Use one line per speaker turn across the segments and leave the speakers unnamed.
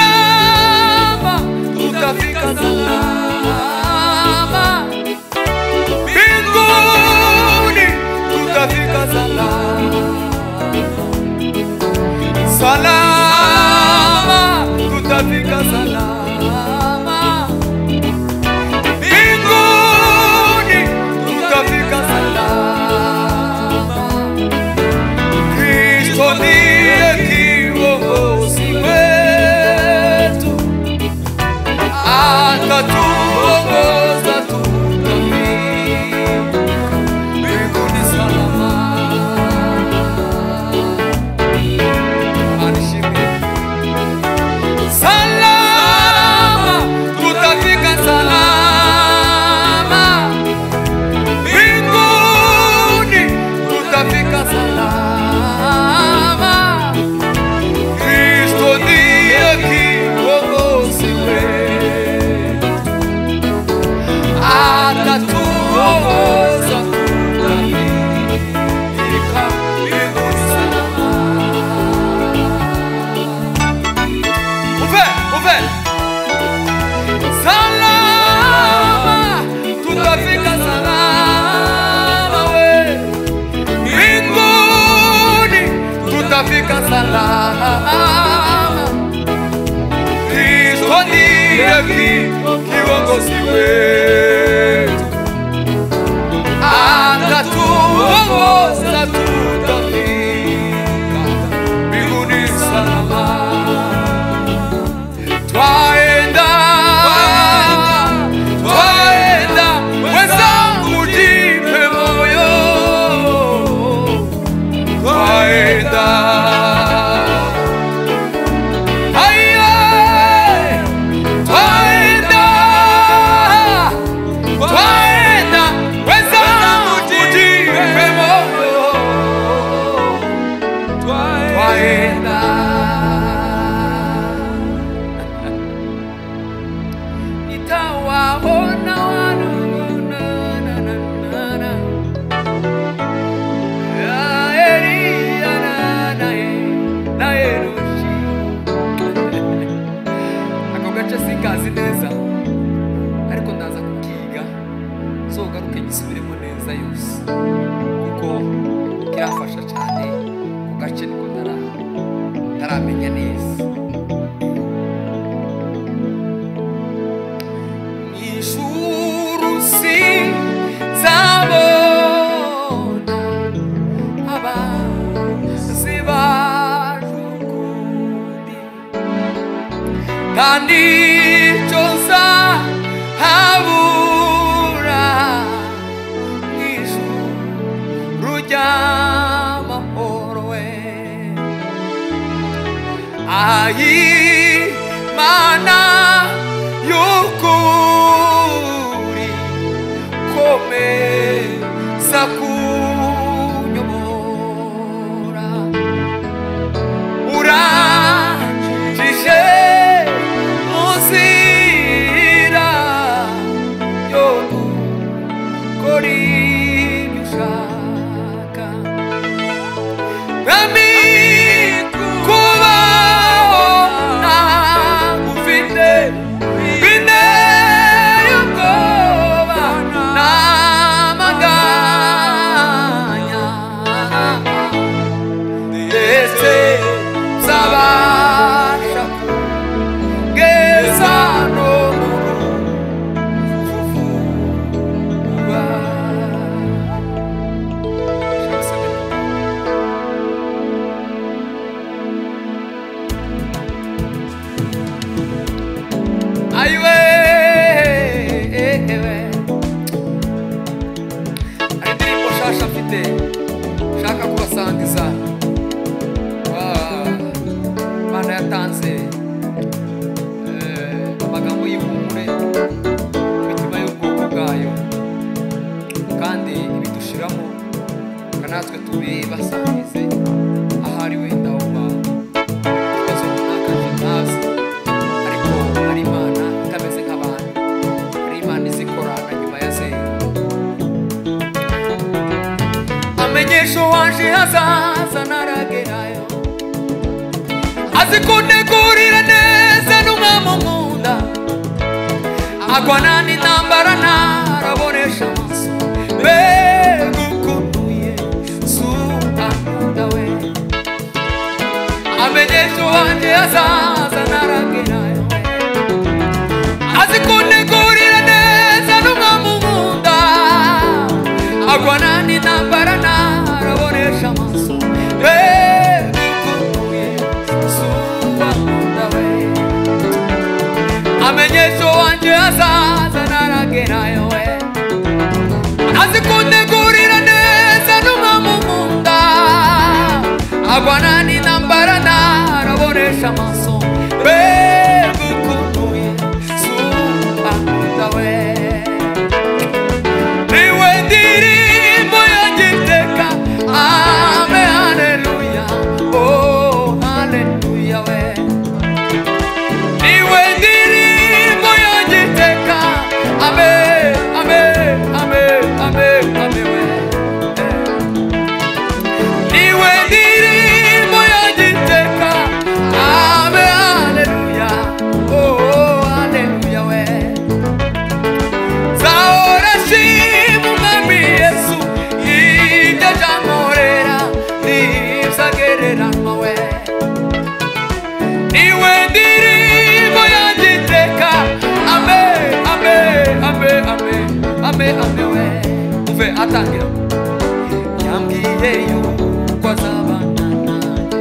Salama, tutafika salama. Mbinguni tutafika salama. Salama, tutafika salama. Mbinguni tutafika salama. Kristo ndiye kiongozi wetu, atatuongoza tutafika mbinguni salama. Salama, tutafika salama. Mbinguni tutafika salama. Kristo ndiye kiongozi wetu, atatuongoza tutafika mbinguni salama. Uve salama, tutafika salama we. Mbinguni tutafika salama. Kristo ndiye kiongozi wetu, atatuongoza tutafika mbinguni salama. Twaenda, wenzangu jipe moyo. Twaenda, wenzangu jipe moyo. Twaenda. Nitawaona wanangu Elia na Eroshi. Ako gace singazi neza, ariko ndaza kukiga zogaruke gisubiremo neza yose, kuko kirafasha cyane. Ku gace niko ndaramenya neza. Ishurusi zabona abazi bajukundi, kandi cyonsa habura ijuru ry'amahoro we. Ayi mana y'ukuri komeza kunyobora, urangije muzira yo gukora ibyo ushaka. Nami kubaho ntagufite binteye ubwoba n'amaganya, ndetse nzabasha kugeza no mu ruvuba. Ayiwe, hari indirimbo nshasha mfite nshaka kubasangiza. Imana yatanze amagambo y'ihumure ku mitima y'ubwoko bwayo, kandi ibidushiramo kanatwe tubibasangize. Ahari wenda uba ikibazo runaka ntazi, ariko hari Imana itameze nk'abantu, hari Imana izikorana nyuma ya zeru. amenyesho wanje hazaza naragerayo azi kuntegurira neza n'umwamumunda agwana n'intambara narabonesha amaso mbega ukuntu Yesu ankunda we amenyesho wanje hazaza naragerayo azi kuntegurira neza n'umwamumunda agwana n'intambara narabonesha amaso amenyesho wanje hazaza naragerayo we azi kuntegurira neza n'umwamumunda agwana n'intambara narabonesha amaso mbega ukuntu Yesu ankunda we niwe ndirimbo yagiteka ame haleluya oh haleluya we niwe ndirimbo yagiteka ame ame ame ame ame we niwe ndirimbo yagiteka ame haleluya oh haleluya we zahora shima umwami Yesu ibyo jamorera nibyagereranywa we niwe ndirimbo yagiteka ame ame ame ame ame ame we uve atangira yambwiye yuko azabana nanjye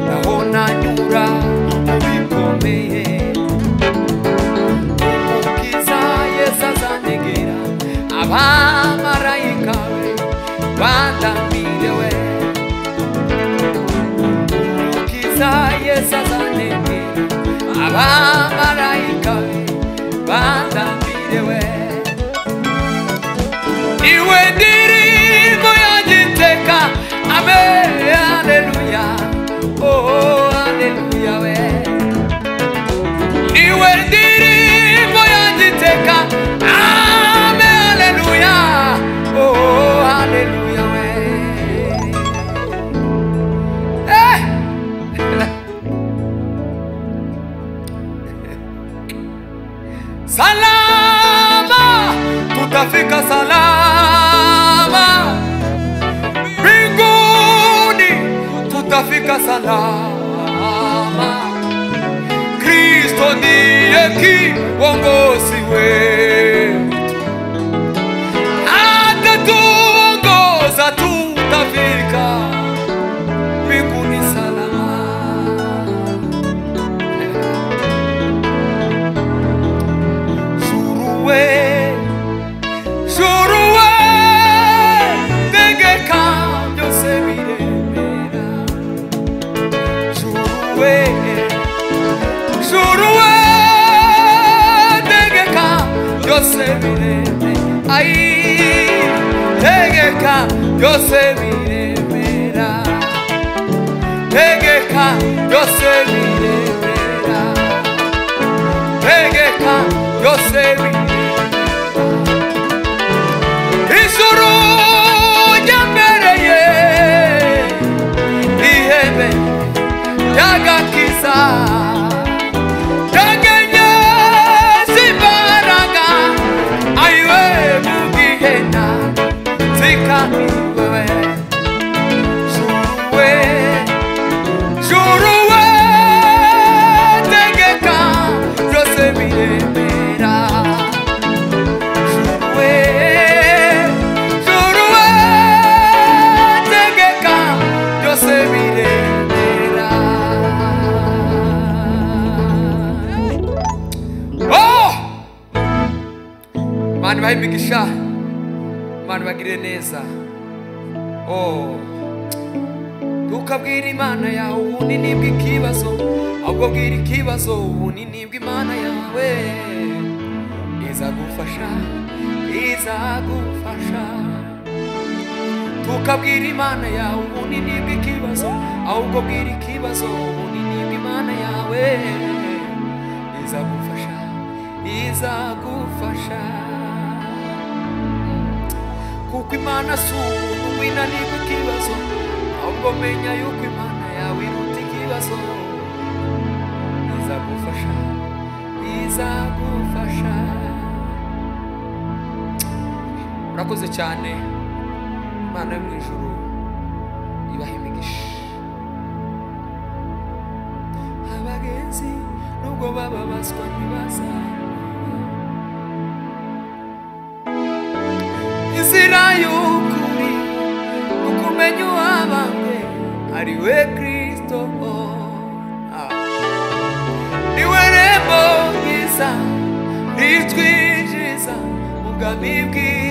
naho nanyura mu bikomeye umukiza Yesu azantegera abamarayika be bandamire we umukiza Yesu azantegera abamarayika be bandamire we niwe ndirimbo yagiteka ame haleluya oh haleluya we niwe ndirimbo yagiteka ame haleluya oh haleluya we salama tutafika salama mbinguni tutafika salama Kristo ndiye kiongozi wetu atatuongoza tutafika mbinguni salama Shuruwe tegeka byose biremera Shuruwe tegeka byose biremera ai tegeka byose biremera tegeka byose biremera tegeka byose biremera Ijuru ryambereye ihembe ry'agakiza ryagenye z'imbaraga ayiwe mu gihena zikamiwe Juruwe tegeka byose biremera Mani bahimigisha Mani bagire neza tukabwira Imana yawe ubunini bw'ikibazo ahubwo bwira ikibazo ubunini bw'Imana yawe izagufasha tukabwira Imana yawe ubunini bw'ikibazo ahubwo bwira ikibazo ubunini bw'Imana yawe izagufasha kuko Imana si winanirwe ikibazo ahubwo menya yuko imana yawe iruta ikibazo izagufasha urakoze cyane imana yo mu ijuru ibaha imigisha abagenzi nubwo bababazwa ntibazaba inzira y'ukuri ukumenya uwabambwe ari we Kristo niwe rembo ryiza ritwinjiza mu bwami bwiza